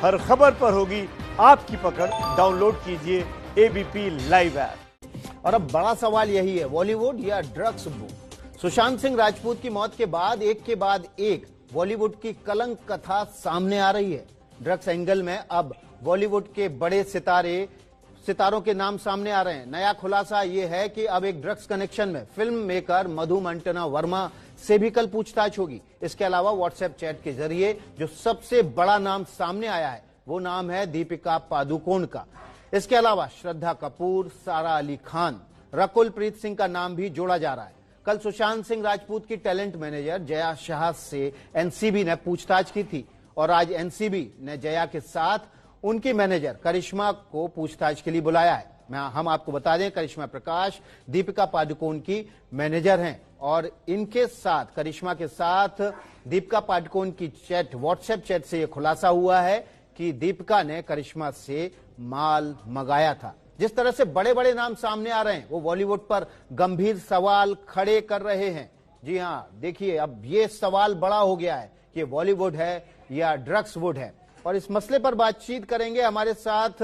हर खबर पर होगी आपकी पकड़। डाउनलोड कीजिए एबीपी लाइव ऐप। और अब बड़ा सवाल यही है, बॉलीवुड या ड्रग्स बुक। सुशांत सिंह राजपूत की मौत के बाद एक के बाद एक बॉलीवुड की कलंक कथा सामने आ रही है। ड्रग्स एंगल में अब बॉलीवुड के बड़े सितारों के नाम सामने आ रहे हैं। नया खुलासा यह है कि अब एक ड्रग्स कनेक्शन में फिल्म मेकर मधु मंटना वर्मा से भी कल पूछताछ होगी। इसके अलावा व्हाट्सएप चैट के जरिए जो सबसे बड़ा नाम सामने आया है वो नाम है दीपिका पादुकोण का। इसके अलावा श्रद्धा कपूर, सारा अली खान, रकुल प्रीत सिंह का नाम भी जोड़ा जा रहा है। कल सुशांत सिंह राजपूत की टैलेंट मैनेजर जया शाह से एनसीबी ने पूछताछ की थी और आज एनसीबी ने जया के साथ उनकी मैनेजर करिश्मा को पूछताछ के लिए बुलाया है। हम आपको बता दें, करिश्मा प्रकाश दीपिका पादुकोण की मैनेजर हैं और इनके साथ, करिश्मा के साथ दीपिका पादुकोण की चैट, व्हाट्सएप चैट से यह खुलासा हुआ है कि दीपिका ने करिश्मा से माल मंगाया था। जिस तरह से बड़े बड़े नाम सामने आ रहे हैं वो बॉलीवुड पर गंभीर सवाल खड़े कर रहे हैं। जी हां, देखिए अब ये सवाल बड़ा हो गया है कि बॉलीवुड है या ड्रग्स वुड है। और इस मसले पर बातचीत करेंगे। हमारे साथ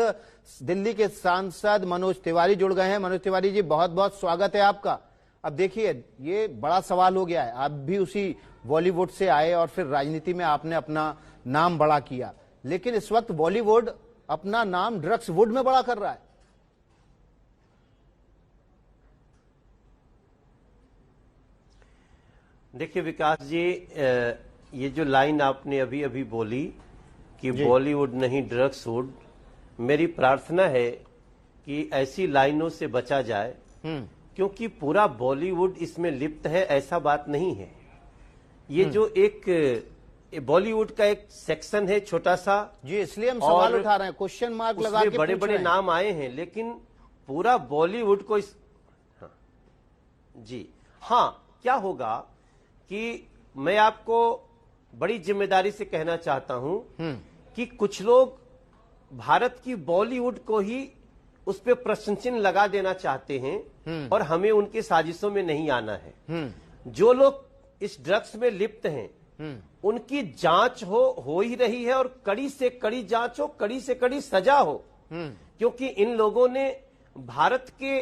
दिल्ली के सांसद मनोज तिवारी जुड़ गए हैं। मनोज तिवारी जी, बहुत बहुत स्वागत है आपका। अब देखिए, ये बड़ा सवाल हो गया है। आप भी उसी बॉलीवुड से आए और फिर राजनीति में आपने अपना नाम बड़ा किया, लेकिन इस वक्त बॉलीवुड अपना नाम ड्रग्स वुड में बड़ा कर रहा है। देखिए विकास जी, ये जो लाइन आपने अभी अभी बोली कि बॉलीवुड नहीं ड्रग्स वुड, मेरी प्रार्थना है कि ऐसी लाइनों से बचा जाए, क्योंकि पूरा बॉलीवुड इसमें लिप्त है ऐसा बात नहीं है। ये जो एक बॉलीवुड का एक सेक्शन है छोटा सा जी, इसलिए हम सवाल उठा रहे हैं, क्वेश्चन मार्क लगा के बड़े बड़े नाम आए हैं, लेकिन पूरा बॉलीवुड को हाँ, जी हाँ, क्या होगा कि मैं आपको बड़ी जिम्मेदारी से कहना चाहता हूं कि कुछ लोग भारत की बॉलीवुड को ही उस पर प्रश्न चिन्ह लगा देना चाहते हैं और हमें उनकी साजिशों में नहीं आना है। जो लोग इस ड्रग्स में लिप्त हैं उनकी जांच हो ही रही है, और कड़ी से कड़ी जांच हो, कड़ी से कड़ी सजा हो, क्योंकि इन लोगों ने भारत के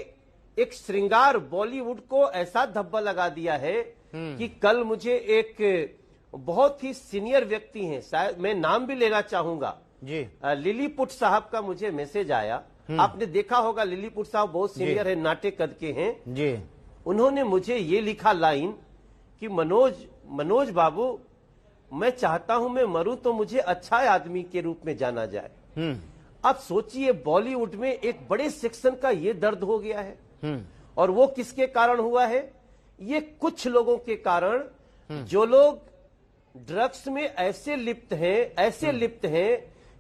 एक श्रृंगार बॉलीवुड को ऐसा धब्बा लगा दिया है कि कल मुझे एक बहुत ही सीनियर व्यक्ति हैं, शायद मैं नाम भी लेना चाहूंगा जी, लिलीपुट साहब का मुझे मैसेज आया। आपने देखा होगा, लिलीपुट साहब बहुत सीनियर है, नाटे कद के हैं जी। उन्होंने मुझे ये लिखा लाइन कि मनोज बाबू, मैं चाहता हूं मैं मरूं तो मुझे अच्छा आदमी के रूप में जाना जाए। अब सोचिए, बॉलीवुड में एक बड़े सेक्शन का ये दर्द हो गया है, और वो किसके कारण हुआ है? ये कुछ लोगों के कारण, जो लोग ड्रग्स में ऐसे लिप्त हैं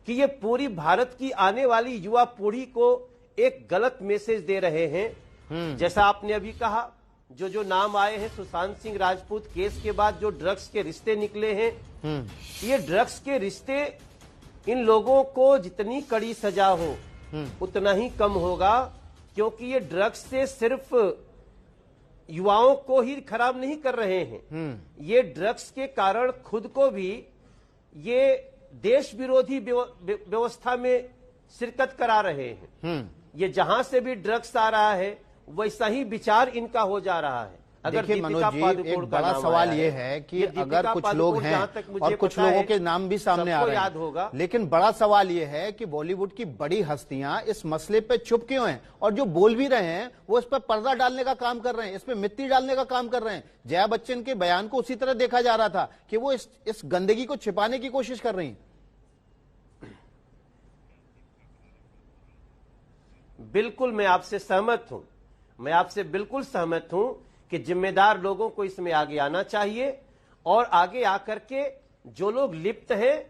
कि ये पूरी भारत की आने वाली युवा पीढ़ी को एक गलत मैसेज दे रहे हैं। जैसा आपने अभी कहा, जो नाम आए हैं सुशांत सिंह राजपूत केस के बाद जो ड्रग्स के रिश्ते निकले हैं, ये ड्रग्स के रिश्ते, इन लोगों को जितनी कड़ी सजा हो उतना ही कम होगा, क्योंकि ये ड्रग्स से सिर्फ युवाओं को ही खराब नहीं कर रहे हैं, ये ड्रग्स के कारण खुद को भी ये देश विरोधी व्यवस्था में शिरकत करा रहे हैं। ये जहां से भी ड्रग्स आ रहा है वैसा ही विचार इनका हो जा रहा है। अगर मनोज जी, एक बड़ा सवाल ये है कि अगर कुछ लोग हैं और कुछ लोगों के नाम भी सामने आ रहे हैं, लेकिन बड़ा सवाल ये है कि बॉलीवुड की बड़ी हस्तियां इस मसले पे चुप क्यों हैं, और जो बोल भी रहे हैं वो इस पर पर्दा डालने का काम कर रहे हैं, इस पे मिट्टी डालने का काम कर रहे हैं। जया बच्चन के बयान को उसी तरह देखा जा रहा था कि वो इस गंदगी को छिपाने की कोशिश कर रही हैं। बिल्कुल, मैं आपसे बिल्कुल सहमत हूं कि जिम्मेदार लोगों को इसमें आगे आना चाहिए, और आगे आकर के जो लोग लिप्त हैं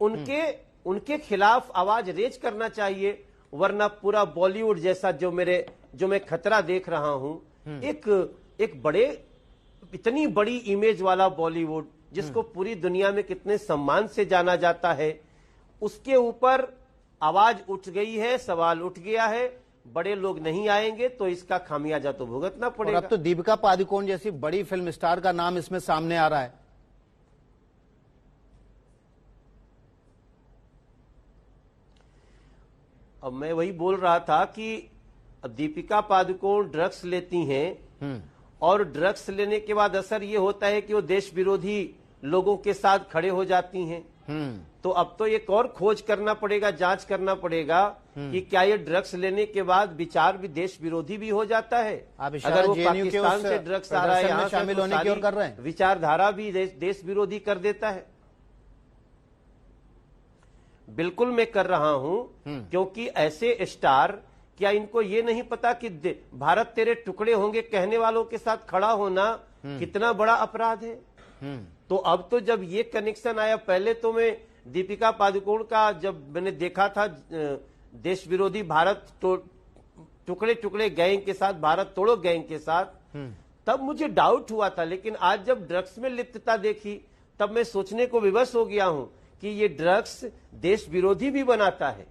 उनके खिलाफ आवाज रेज करना चाहिए, वरना पूरा बॉलीवुड जैसा जो मैं खतरा देख रहा हूं, एक बड़े इतनी बड़ी इमेज वाला बॉलीवुड जिसको पूरी दुनिया में कितने सम्मान से जाना जाता है, उसके ऊपर आवाज उठ गई है, सवाल उठ गया है। बड़े लोग नहीं आएंगे तो इसका खामियाजा तो भुगतना पड़ेगा। और अब तो दीपिका पादुकोण जैसी बड़ी फिल्म स्टार का नाम इसमें सामने आ रहा है। अब मैं वही बोल रहा था कि दीपिका पादुकोण ड्रग्स लेती हैं और ड्रग्स लेने के बाद असर ये होता है कि वो देश विरोधी लोगों के साथ खड़े हो जाती हैं। तो अब तो एक और खोज करना पड़ेगा, जांच करना पड़ेगा कि क्या ये ड्रग्स लेने के बाद विचार भी देश विरोधी भी हो जाता है। अगर वो पाकिस्तान से ड्रग्स आ रहा है, यहाँ शामिल होने की ओर कर रहे हैं, विचारधारा भी देश विरोधी कर देता है। बिल्कुल मैं कर रहा हूं, क्योंकि ऐसे स्टार, क्या इनको ये नहीं पता कि भारत तेरे टुकड़े होंगे कहने वालों के साथ खड़ा होना कितना बड़ा अपराध है। तो अब तो जब ये कनेक्शन आया, पहले तो मैं दीपिका पादुकोण का जब मैंने देखा था देश विरोधी भारत टुकड़े टुकड़े गैंग के साथ, भारत तोड़ो गैंग के साथ, तब मुझे डाउट हुआ था। लेकिन आज जब ड्रग्स में लिप्तता देखी, तब मैं सोचने को विवश हो गया हूं कि ये ड्रग्स देश विरोधी भी बनाता है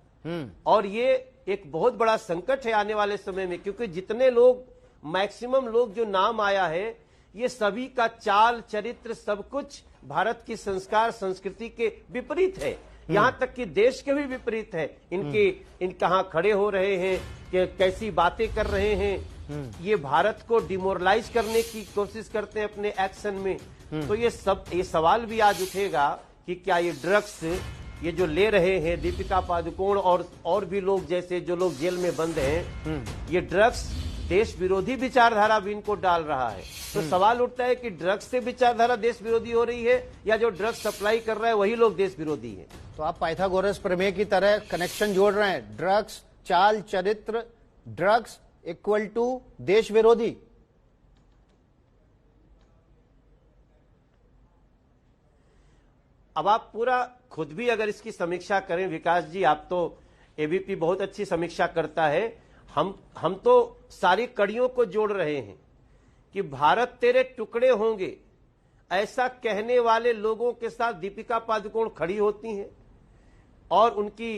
और ये एक बहुत बड़ा संकट है आने वाले समय में, क्योंकि जितने लोग, मैक्सिमम लोग जो नाम आया है, ये सभी का चाल चरित्र सब कुछ भारत की संस्कार संस्कृति के विपरीत है। यहां तक कि देश के भी विपरीत है। इन कहां खड़े हो रहे हैं, कैसी बातें कर रहे हैं, ये भारत को डिमोरलाइज करने की कोशिश करते हैं अपने एक्शन में। तो ये सवाल भी आज उठेगा कि क्या ये ड्रग्स ये जो ले रहे हैं दीपिका पादुकोण और भी लोग, जैसे जो लोग जेल में बंद हैं, ये ड्रग्स देश विरोधी विचारधारा भी इनको डाल रहा है। तो सवाल उठता है कि ड्रग्स से विचारधारा देश विरोधी हो रही है या जो ड्रग्स सप्लाई कर रहा है वही लोग देश विरोधी है। तो आप पाइथागोरस प्रमेय की तरह कनेक्शन जोड़ रहे हैं, ड्रग्स चाल चरित्र, ड्रग्स इक्वल टू देश विरोधी। अब आप पूरा खुद भी अगर इसकी समीक्षा करें, विकास जी, आप तो एबीपी बहुत अच्छी समीक्षा करता है, हम तो सारी कड़ियों को जोड़ रहे हैं कि भारत तेरे टुकड़े होंगे ऐसा कहने वाले लोगों के साथ दीपिका पादुकोण खड़ी होती हैं और उनकी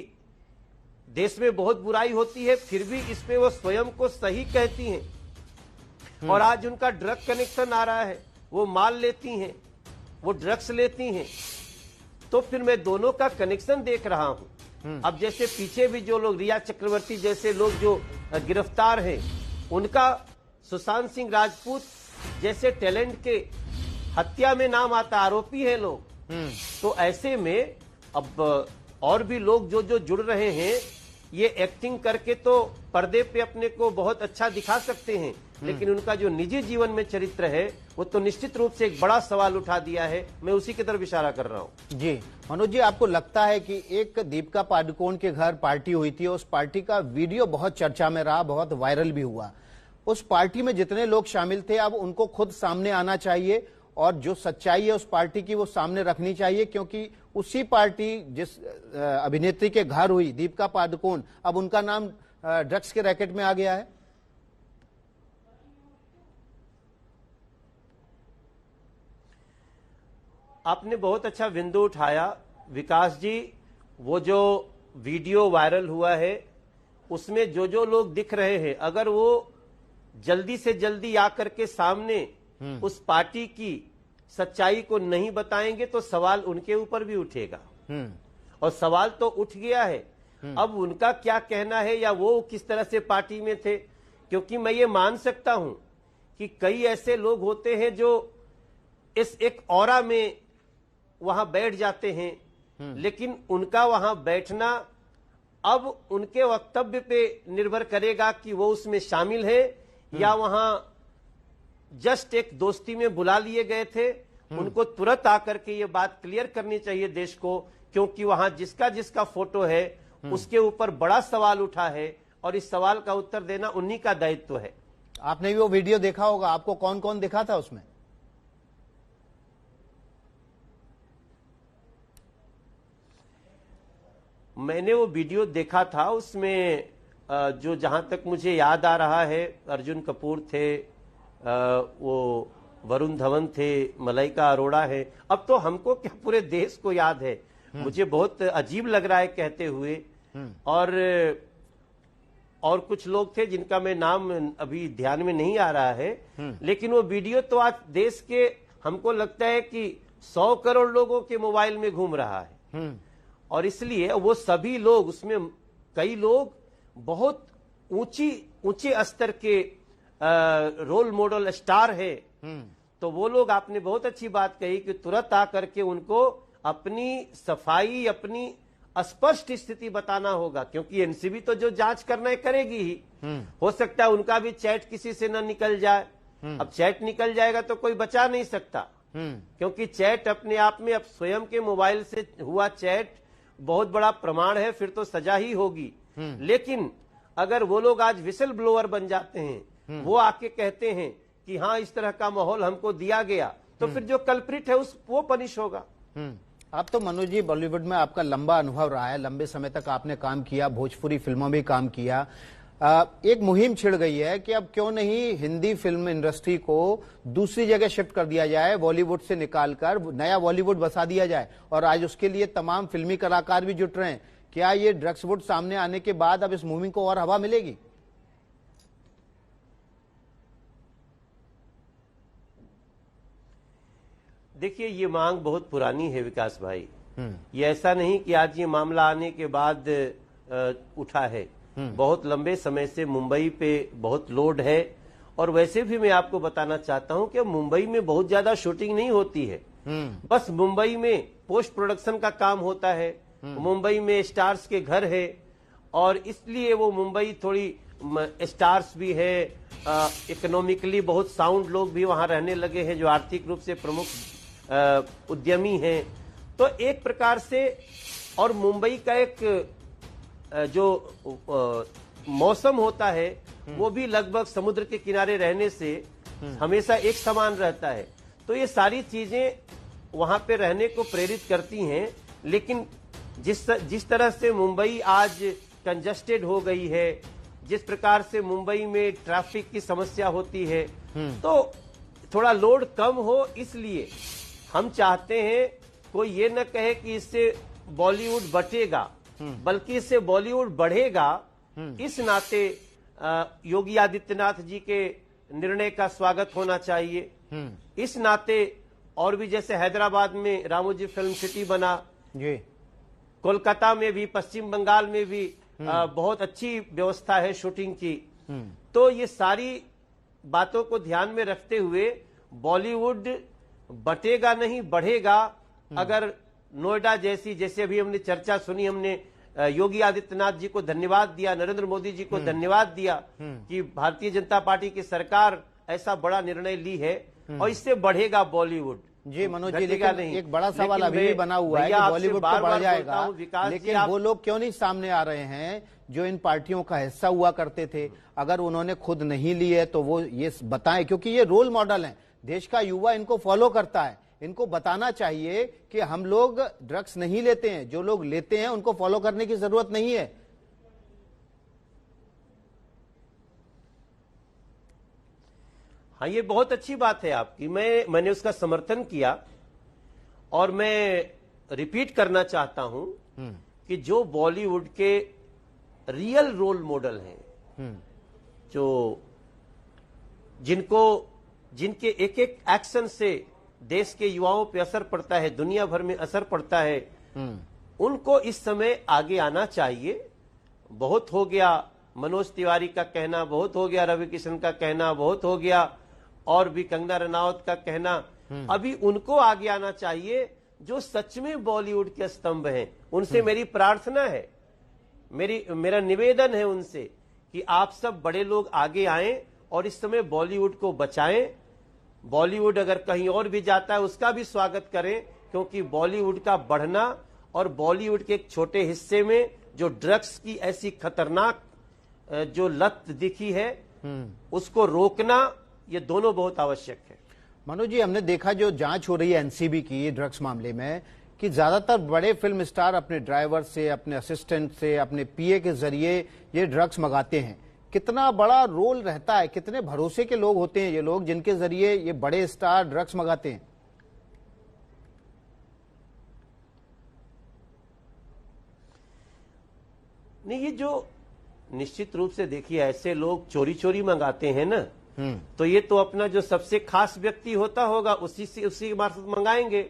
देश में बहुत बुराई होती है, फिर भी इस पे वो स्वयं को सही कहती हैं। और आज उनका ड्रग कनेक्शन आ रहा है, वो माल लेती हैं, वो ड्रग्स लेती हैं। तो फिर मैं दोनों का कनेक्शन देख रहा हूं। अब जैसे पीछे भी जो लोग, रिया चक्रवर्ती जैसे लोग जो गिरफ्तार हैं, उनका सुशांत सिंह राजपूत जैसे टैलेंट के हत्या में नाम आता, आरोपी हैं लोग। तो ऐसे में अब और भी लोग जो जुड़ रहे हैं, ये एक्टिंग करके तो पर्दे पे अपने को बहुत अच्छा दिखा सकते हैं, लेकिन उनका जो निजी जीवन में चरित्र है वो तो निश्चित रूप से एक बड़ा सवाल उठा दिया है। मैं उसी की तरफ इशारा कर रहा हूं। जी मनोज जी, आपको लगता है कि एक दीपिका पादुकोण के घर पार्टी हुई थी, उस पार्टी का वीडियो बहुत चर्चा में रहा, बहुत वायरल भी हुआ, उस पार्टी में जितने लोग शामिल थे अब उनको खुद सामने आना चाहिए और जो सच्चाई है उस पार्टी की वो सामने रखनी चाहिए, क्योंकि उसी पार्टी जिस अभिनेत्री के घर हुई दीपिका पादुकोण, अब उनका नाम ड्रग्स के रैकेट में आ गया है। आपने बहुत अच्छा बिंदु उठाया विकास जी। वो जो वीडियो वायरल हुआ है उसमें जो लोग दिख रहे हैं, अगर वो जल्दी से जल्दी आकर के सामने उस पार्टी की सच्चाई को नहीं बताएंगे तो सवाल उनके ऊपर भी उठेगा। और सवाल तो उठ गया है, अब उनका क्या कहना है या वो किस तरह से पार्टी में थे। क्योंकि मैं ये मान सकता हूं कि कई ऐसे लोग होते हैं जो इस एक ऑरा में वहां बैठ जाते हैं, लेकिन उनका वहां बैठना अब उनके वक्तव्य पे निर्भर करेगा कि वो उसमें शामिल है या वहां जस्ट एक दोस्ती में बुला लिए गए थे। उनको तुरंत आकर के ये बात क्लियर करनी चाहिए देश को, क्योंकि वहां जिसका जिसका फोटो है उसके ऊपर बड़ा सवाल उठा है और इस सवाल का उत्तर देना उन्हीं का दायित्व है। आपने भी वो वीडियो देखा होगा, आपको कौन कौन दिखा था उसमें? मैंने वो वीडियो देखा था, उसमें जो जहां तक मुझे याद आ रहा है, अर्जुन कपूर थे, वो वरुण धवन थे, मलाइका अरोड़ा है। अब तो हमको क्या पूरे देश को याद है। मुझे बहुत अजीब लग रहा है कहते हुए। और कुछ लोग थे जिनका मैं नाम अभी ध्यान में नहीं आ रहा है, लेकिन वो वीडियो तो आज देश के, हमको लगता है कि 100 करोड़ लोगों के मोबाइल में घूम रहा है। और इसलिए वो सभी लोग, उसमें कई लोग बहुत ऊंचे स्तर के रोल मॉडल स्टार है, तो वो लोग, आपने बहुत अच्छी बात कही कि तुरंत आकर के उनको अपनी सफाई, अपनी स्पष्ट स्थिति बताना होगा, क्योंकि एनसीबी तो जो जांच करना है करेगी ही। हो सकता है उनका भी चैट किसी से न निकल जाए। अब चैट निकल जाएगा तो कोई बचा नहीं सकता, क्योंकि चैट अपने आप में, अब स्वयं के मोबाइल से हुआ चैट बहुत बड़ा प्रमाण है, फिर तो सजा ही होगी। लेकिन अगर वो लोग आज विसल ब्लोअर बन जाते हैं, वो आके कहते हैं कि हाँ इस तरह का माहौल हमको दिया गया, तो फिर जो कल्प्रिट है वो पनिश होगा। अब तो मनोज जी, बॉलीवुड में आपका लंबा अनुभव रहा है, लंबे समय तक आपने काम किया, भोजपुरी फिल्मों में काम किया। एक मुहिम छिड़ गई है कि अब क्यों नहीं हिंदी फिल्म इंडस्ट्री को दूसरी जगह शिफ्ट कर दिया जाए, बॉलीवुड से निकालकर नया बॉलीवुड बसा दिया जाए, और आज उसके लिए तमाम फिल्मी कलाकार भी जुट रहे हैं। क्या ये ड्रग्सवुड सामने आने के बाद अब इस मुहिम को और हवा मिलेगी? देखिए, ये मांग बहुत पुरानी है विकास भाई। ये ऐसा नहीं कि आज ये मामला आने के बाद उठा है। बहुत लंबे समय से मुंबई पे बहुत लोड है, और वैसे भी मैं आपको बताना चाहता हूं कि मुंबई में बहुत ज्यादा शूटिंग नहीं होती है। बस मुंबई में पोस्ट प्रोडक्शन का काम होता है, मुंबई में स्टार्स के घर है, और इसलिए वो मुंबई थोड़ी स्टार्स भी है, इकोनॉमिकली बहुत साउंड लोग भी वहां रहने लगे हैं जो आर्थिक रूप से प्रमुख उद्यमी हैं। तो एक प्रकार से, और मुंबई का एक जो मौसम होता है वो भी लगभग समुद्र के किनारे रहने से हमेशा एक समान रहता है। तो ये सारी चीजें वहां पे रहने को प्रेरित करती हैं। लेकिन जिस तरह से मुंबई आज कंजस्टेड हो गई है, जिस प्रकार से मुंबई में ट्रैफिक की समस्या होती है, तो थोड़ा लोड कम हो, इसलिए हम चाहते हैं कोई ये न कहे कि इससे बॉलीवुड बटेगा, बल्कि इससे बॉलीवुड बढ़ेगा। इस नाते योगी आदित्यनाथ जी के निर्णय का स्वागत होना चाहिए। इस नाते और भी, जैसे हैदराबाद में रामोजी फिल्म सिटी बना, कोलकाता में भी, पश्चिम बंगाल में भी बहुत अच्छी व्यवस्था है शूटिंग की। तो ये सारी बातों को ध्यान में रखते हुए बॉलीवुड बटेगा नहीं, बढ़ेगा। अगर नोएडा जैसे अभी हमने चर्चा सुनी, हमने योगी आदित्यनाथ जी को धन्यवाद दिया, नरेंद्र मोदी जी को धन्यवाद दिया कि भारतीय जनता पार्टी की सरकार ऐसा बड़ा निर्णय ली है, और इससे बढ़ेगा बॉलीवुड। जी मनोज जी, लेकिन एक बड़ा सवाल अभी भी बना हुआ है कि बॉलीवुड तो बढ़ जाएगा, लेकिन वो लोग क्यों नहीं सामने आ रहे हैं जो इन पार्टियों का हिस्सा हुआ करते थे? अगर उन्होंने खुद नहीं ली है तो वो ये बताएं, क्योंकि ये रोल मॉडल हैं, देश का युवा इनको फॉलो करता है। इनको बताना चाहिए कि हम लोग ड्रग्स नहीं लेते हैं, जो लोग लेते हैं उनको फॉलो करने की जरूरत नहीं है। हाँ, ये बहुत अच्छी बात है आपकी, मैंने उसका समर्थन किया, और मैं रिपीट करना चाहता हूं कि जो बॉलीवुड के रियल रोल मॉडल हैं, जो जिनके एक एक एक्शन से देश के युवाओं पे असर पड़ता है, दुनिया भर में असर पड़ता है, उनको इस समय आगे आना चाहिए। बहुत हो गया मनोज तिवारी का कहना, बहुत हो गया रवि किशन का कहना, बहुत हो गया और भी कंगना रनावत का कहना। अभी उनको आगे आना चाहिए जो सच में बॉलीवुड के स्तंभ हैं। उनसे मेरी प्रार्थना है, मेरा निवेदन है उनसे कि आप सब बड़े लोग आगे आएं और इस समय बॉलीवुड को बचाएं। बॉलीवुड अगर कहीं और भी जाता है उसका भी स्वागत करें, क्योंकि बॉलीवुड का बढ़ना और बॉलीवुड के एक छोटे हिस्से में जो ड्रग्स की ऐसी खतरनाक जो लत दिखी है उसको रोकना, ये दोनों बहुत आवश्यक है। मनोज जी, हमने देखा जो जांच हो रही है एनसीबी की ड्रग्स मामले में, कि ज्यादातर बड़े फिल्म स्टार अपने ड्राइवर से, अपने असिस्टेंट से, अपने पीए के जरिए ये ड्रग्स मंगाते हैं। कितना बड़ा रोल रहता है, कितने भरोसे के लोग होते हैं ये लोग जिनके जरिए ये बड़े स्टार ड्रग्स मंगाते हैं? नहीं, ये जो निश्चित रूप से देखिए, ऐसे लोग चोरी चोरी मंगाते हैं ना, तो ये तो अपना जो सबसे खास व्यक्ति होता होगा उसी के मार्फत मंगाएंगे।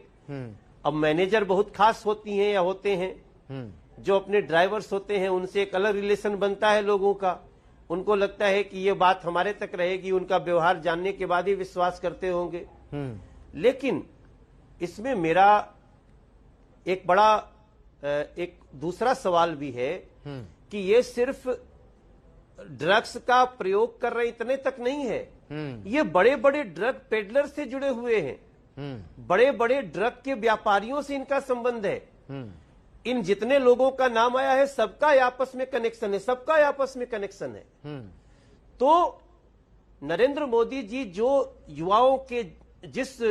अब मैनेजर बहुत खास होती हैं या होते हैं, जो अपने ड्राइवर्स होते हैं उनसे एक अलग रिलेशन बनता है लोगों का। उनको लगता है कि ये बात हमारे तक रहेगी, उनका व्यवहार जानने के बाद ही विश्वास करते होंगे। लेकिन इसमें मेरा एक बड़ा एक दूसरा सवाल भी है कि ये सिर्फ ड्रग्स का प्रयोग कर रहे इतने तक नहीं है, ये बड़े बड़े ड्रग पेडलर से जुड़े हुए हैं, बड़े बड़े ड्रग के व्यापारियों से इनका संबंध है। इन जितने लोगों का नाम आया है सबका आपस में कनेक्शन है, सबका आपस में कनेक्शन है। तो नरेंद्र मोदी जी जो युवाओं के, जिस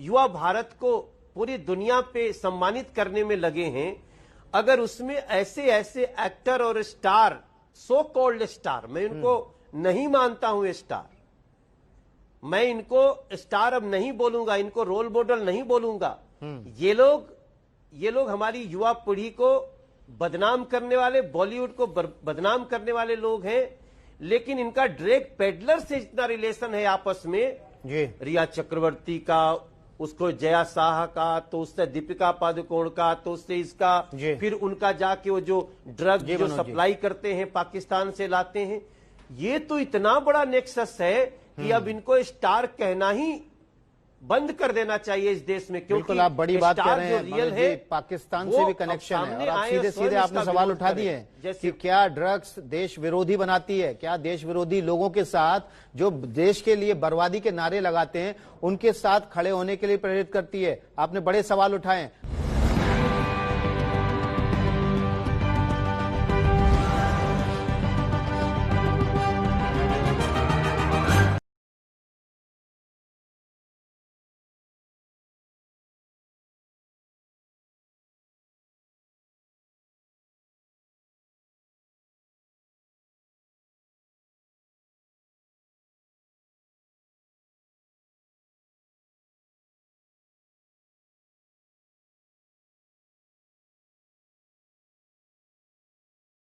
युवा भारत को पूरी दुनिया पे सम्मानित करने में लगे हैं, अगर उसमें ऐसे ऐसे एक्टर और स्टार, सो कॉल्ड स्टार, मैं इनको नहीं मानता हूं स्टार, मैं इनको स्टार अब नहीं बोलूंगा, इनको रोल मॉडल नहीं बोलूंगा, ये लोग हमारी युवा पीढ़ी को बदनाम करने वाले, बॉलीवुड को बदनाम करने वाले लोग हैं। लेकिन इनका ड्रग पेडलर से इतना रिलेशन है आपस में, रिया चक्रवर्ती का, उसको जया शाह का, तो उससे दीपिका पादुकोण का, तो उससे इसका, फिर उनका जाके वो जो ड्रग जो सप्लाई करते हैं पाकिस्तान से लाते हैं, ये तो इतना बड़ा नेक्सस है कि अब इनको स्टार कहना ही बंद कर देना चाहिए इस देश में। क्योंकि आप बड़ी बात कह रहे हैं, रियल है पाकिस्तान से भी कनेक्शन है, और आप सीधे सीधे आपने सवाल उठा दिए कि क्या ड्रग्स देश विरोधी बनाती है, क्या देश विरोधी लोगों के साथ जो देश के लिए बर्बादी के नारे लगाते हैं उनके साथ खड़े होने के लिए प्रेरित करती है। आपने बड़े सवाल उठाए।